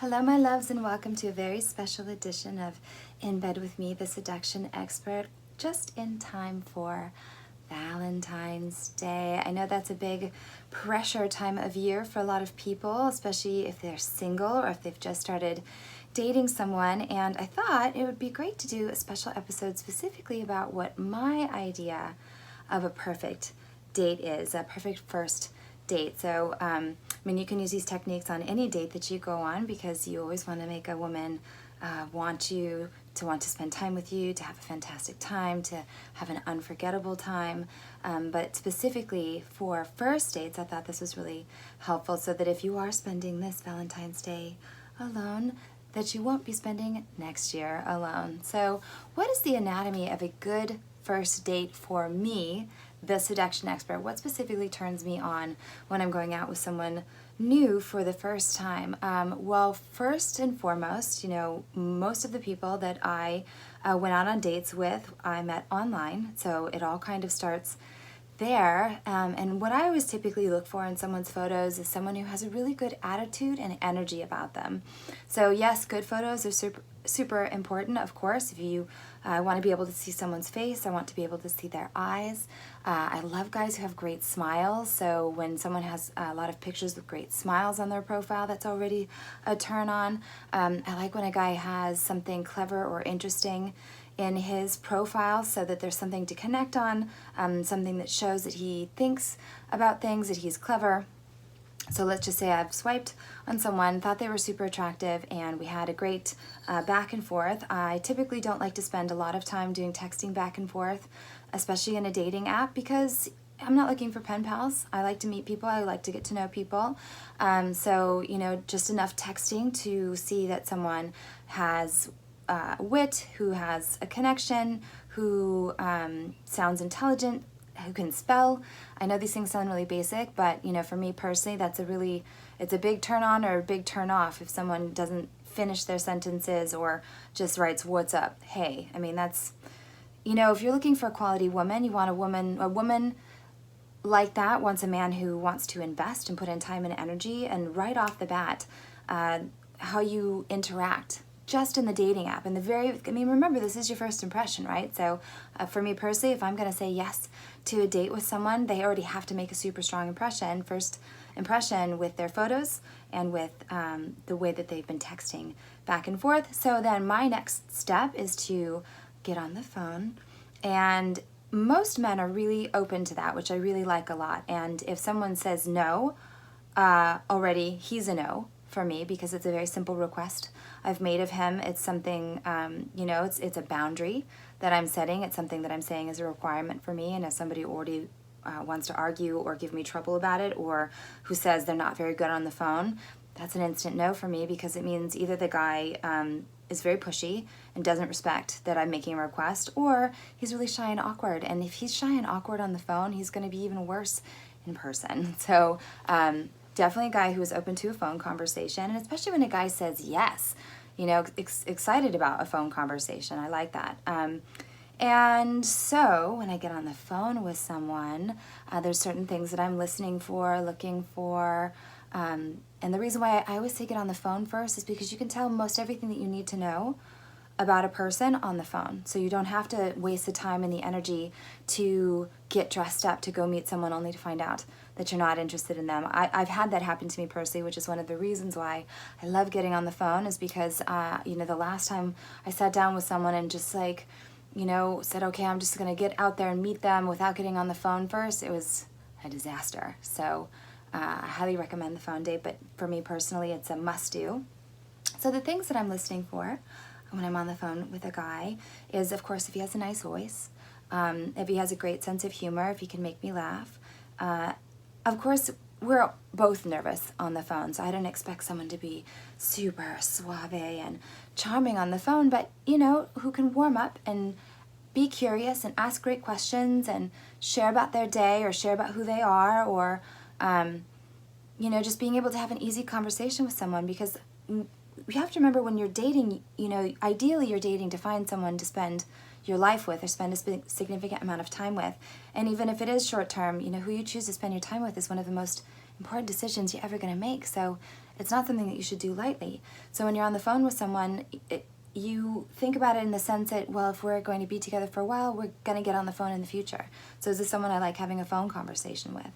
Hello, my loves, and welcome to a very special edition of In Bed With Me, the Seduction Expert, just in time for Valentine's Day. I know that's a big pressure time of year for a lot of people, especially if they're single or if they've just started dating someone, and I thought it would be great to do a special episode specifically about what my idea of a perfect date is, a perfect first date. So, you can use these techniques on any date that you go on because you always want to make a woman want to spend time with you, to have a fantastic time, to have an unforgettable time. But specifically for first dates, I thought this was really helpful so that if you are spending this Valentine's Day alone, that you won't be spending next year alone. So what is the anatomy of a good first date for me, the seduction expert? What specifically turns me on when I'm going out with someone new for the first time? Well, first and foremost, most of the people that I went out on dates with, I met online. So it all kind of starts there. And what I always typically look for in someone's photos is someone who has a really good attitude and energy about them. So yes, good photos are super important, of course. If you want to be able to see someone's face, I want to be able to see their eyes. I love guys who have great smiles. So when someone has a lot of pictures with great smiles on their profile, that's already a turn on. I like when a guy has something clever or interesting in his profile so that there's something to connect on, something that shows that he thinks about things, that he's clever. So let's just say I've swiped on someone, thought they were super attractive, and we had a great back and forth. I typically don't like to spend a lot of time doing texting back and forth, especially in a dating app, because I'm not looking for pen pals. I like to meet people. I like to get to know people. So, just enough texting to see that someone has wit, who has a connection, who sounds intelligent, who can spell. I know these things sound really basic, but for me personally, it's a big turn on or a big turn off if someone doesn't finish their sentences or just writes "what's up?" Hey, that's, if you're looking for a quality woman, you want a woman like that wants a man who wants to invest and put in time and energy, and right off the bat, how you interact just in the dating app. And remember, this is your first impression, right? So for me personally, if I'm going to say yes to a date with someone, they already have to make a super strong first impression with their photos and with the way that they've been texting back and forth. So then my next step is to get on the phone, and most men are really open to that, which I really like a lot. And if someone says no, already he's a no for me, because it's a very simple request I've made of him. It's something, it's a boundary that I'm setting. It's something that I'm saying is a requirement for me. And if somebody already wants to argue or give me trouble about it, or who says they're not very good on the phone, that's an instant no for me, because it means either the guy is very pushy and doesn't respect that I'm making a request, or he's really shy and awkward. And if he's shy and awkward on the phone, he's going to be even worse in person. So definitely a guy who is open to a phone conversation, and especially when a guy says yes, excited about a phone conversation. I like that. And so when I get on the phone with someone, there's certain things that I'm listening for, looking for. And the reason why I always say get on the phone first is because you can tell most everything that you need to know about a person on the phone. So you don't have to waste the time and the energy to get dressed up to go meet someone only to find out that you're not interested in them. I've had that happen to me personally, which is one of the reasons why I love getting on the phone, is because, the last time I sat down with someone and just said, okay, I'm just going to get out there and meet them without getting on the phone first, it was a disaster. So I highly recommend the phone date, but for me personally, it's a must-do. So the things that I'm listening for when I'm on the phone with a guy is, of course, if he has a nice voice, if he has a great sense of humor, if he can make me laugh. Of course, we're both nervous on the phone, so I don't expect someone to be super suave and charming on the phone, but, who can warm up and be curious and ask great questions and share about their day or share about who they are, or, just being able to have an easy conversation with someone, because we have to remember when you're dating, ideally you're dating to find someone to spend your life with or spend a significant amount of time with. And even if it is short term, who you choose to spend your time with is one of the most important decisions you're ever going to make. So it's not something that you should do lightly. So when you're on the phone with someone, you think about it in the sense that, well, if we're going to be together for a while, we're going to get on the phone in the future. So is this someone I like having a phone conversation with?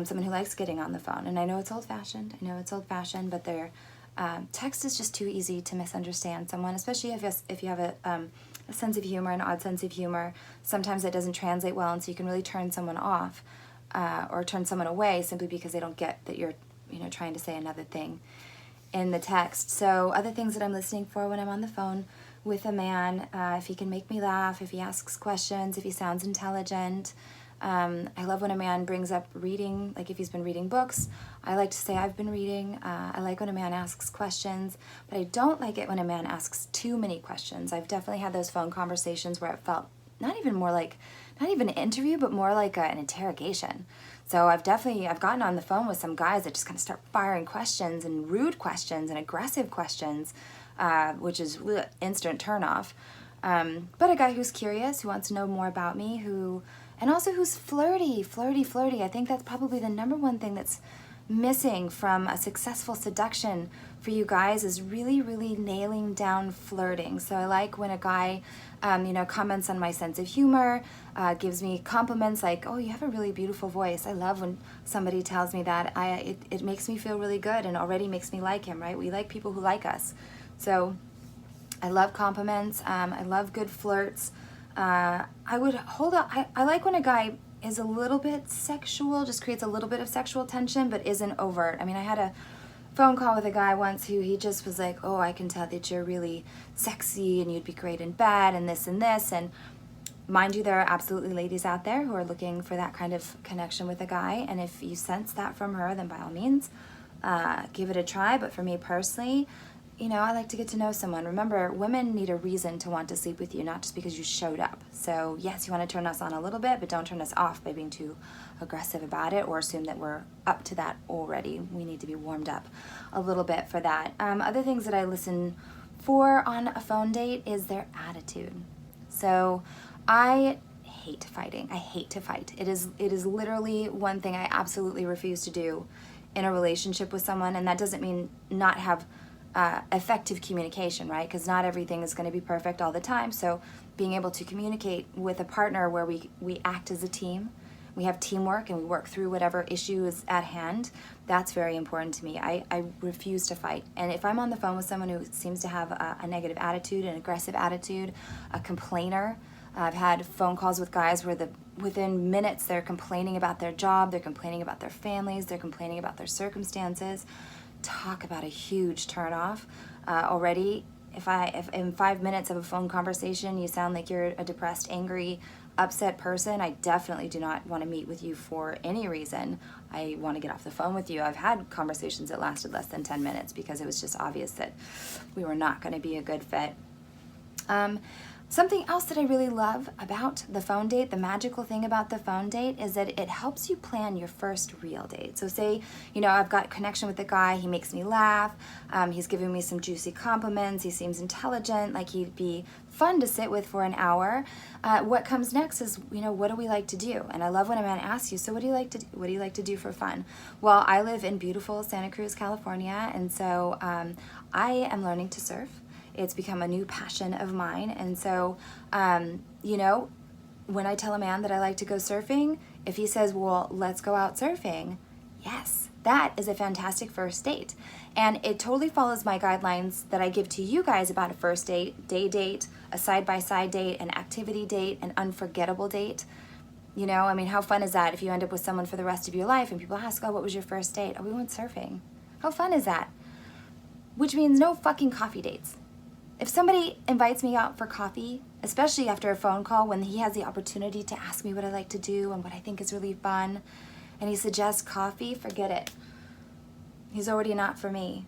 Someone who likes getting on the phone. And I know it's old-fashioned. But text is just too easy to misunderstand someone, especially if you have a sense of humor, an odd sense of humor. Sometimes it doesn't translate well, and so you can really turn someone off or turn someone away simply because they don't get that you're trying to say another thing in the text. So other things that I'm listening for when I'm on the phone with a man, if he can make me laugh, if he asks questions, if he sounds intelligent. I love when a man brings up reading, like if he's been reading books. I like to say I've been reading. I like when a man asks questions, but I don't like it when a man asks too many questions. I've definitely had those phone conversations where it felt not even an interview, but more like an interrogation. So I've gotten on the phone with some guys that just kind of start firing questions and rude questions and aggressive questions, which is instant turnoff. But a guy who's curious, who wants to know more about me, and also who's flirty. I think that's probably the number one thing that's missing from a successful seduction for you guys is really, really nailing down flirting. So I like when a guy, comments on my sense of humor, gives me compliments like, oh, you have a really beautiful voice. I love when somebody tells me that. It makes me feel really good and already makes me like him, right? We like people who like us. So I love compliments. I love good flirts. I like when a guy is a little bit sexual, just creates a little bit of sexual tension, but isn't overt. I mean, I had a phone call with a guy once who he just was like, oh, I can tell that you're really sexy and you'd be great in bed and this and this. And mind you, there are absolutely ladies out there who are looking for that kind of connection with a guy. And if you sense that from her, then by all means, give it a try. But for me personally, I like to get to know someone. Remember, women need a reason to want to sleep with you, not just because you showed up. So yes, you want to turn us on a little bit, but don't turn us off by being too aggressive about it or assume that we're up to that already. We need to be warmed up a little bit for that. Other things that I listen for on a phone date is their attitude. So I hate fighting. I hate to fight. It is literally one thing I absolutely refuse to do in a relationship with someone, and that doesn't mean not have effective communication, right? Because not everything is going to be perfect all the time. So being able to communicate with a partner where we act as a team, we have teamwork and we work through whatever issue is at hand, that's very important to me. I refuse to fight. And if I'm on the phone with someone who seems to have a negative attitude, an aggressive attitude, a complainer, I've had phone calls with guys where within minutes they're complaining about their job, they're complaining about their families, they're complaining about their circumstances. Talk about a huge turnoff already. If in 5 minutes of a phone conversation you sound like you're a depressed, angry, upset person, I definitely do not want to meet with you for any reason. I want to get off the phone with you. I've had conversations that lasted less than 10 minutes because it was just obvious that we were not going to be a good fit. Something else that I really love about the phone date, the magical thing about the phone date, is that it helps you plan your first real date. So say, I've got connection with the guy, he makes me laugh, he's giving me some juicy compliments, he seems intelligent, like he'd be fun to sit with for an hour. What comes next is, what do we like to do? And I love when a man asks you, so what do you like to do? What do you like to do for fun? Well, I live in beautiful Santa Cruz, California, and so I am learning to surf. It's become a new passion of mine. And so, when I tell a man that I like to go surfing, if he says, well, let's go out surfing, yes, that is a fantastic first date. And it totally follows my guidelines that I give to you guys about a first date, day date, a side-by-side date, an activity date, an unforgettable date. How fun is that if you end up with someone for the rest of your life and people ask, oh, what was your first date? Oh, we went surfing. How fun is that? Which means no fucking coffee dates. If somebody invites me out for coffee, especially after a phone call when he has the opportunity to ask me what I like to do and what I think is really fun, and he suggests coffee, forget it. He's already not for me.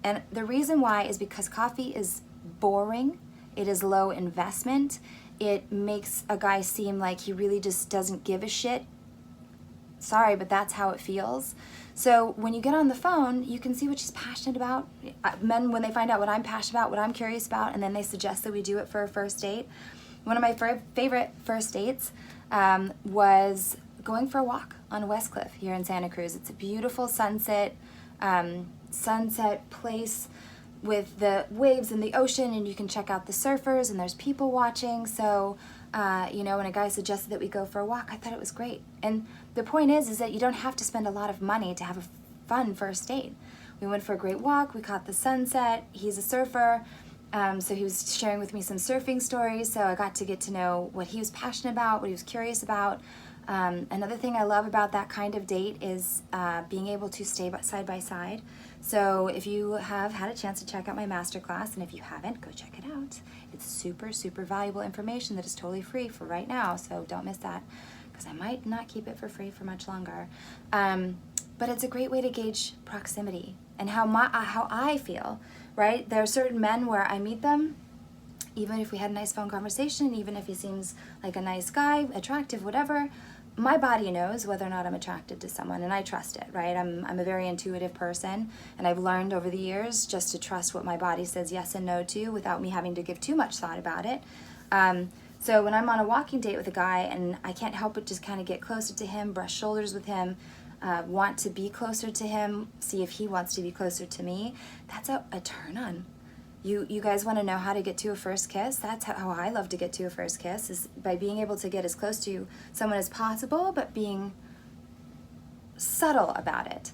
And the reason why is because coffee is boring, it is low investment, it makes a guy seem like he really just doesn't give a shit. Sorry, but that's how it feels. So when you get on the phone, you can see what she's passionate about. Men, when they find out what I'm passionate about, what I'm curious about, and then they suggest that we do it for a first date. One of my favorite first dates was going for a walk on Westcliff here in Santa Cruz. It's a beautiful sunset. sunset place with the waves in the ocean, and you can check out the surfers, and there's people watching. So, you know, when a guy suggested that we go for a walk, I thought it was great. And the point is that you don't have to spend a lot of money to have a fun first date. We went for a great walk, we caught the sunset. He's a surfer, so he was sharing with me some surfing stories, so I got to get to know what he was passionate about, what he was curious about. Another thing I love about that kind of date is being able to stay side by side. So if you have had a chance to check out my masterclass, and if you haven't, go check it out. It's super, super valuable information that is totally free for right now, so don't miss that, because I might not keep it for free for much longer. But it's a great way to gauge proximity and how I feel, right? There are certain men where I meet them, even if we had a nice phone conversation, even if he seems like a nice guy, attractive, whatever, my body knows whether or not I'm attracted to someone, and I trust it, right? I'm a very intuitive person, and I've learned over the years just to trust what my body says yes and no to without me having to give too much thought about it. So when I'm on a walking date with a guy and I can't help but just kind of get closer to him, brush shoulders with him, want to be closer to him, see if he wants to be closer to me, that's a turn on. You guys want to know how to get to a first kiss? That's how I love to get to a first kiss, is by being able to get as close to someone as possible, but being subtle about it.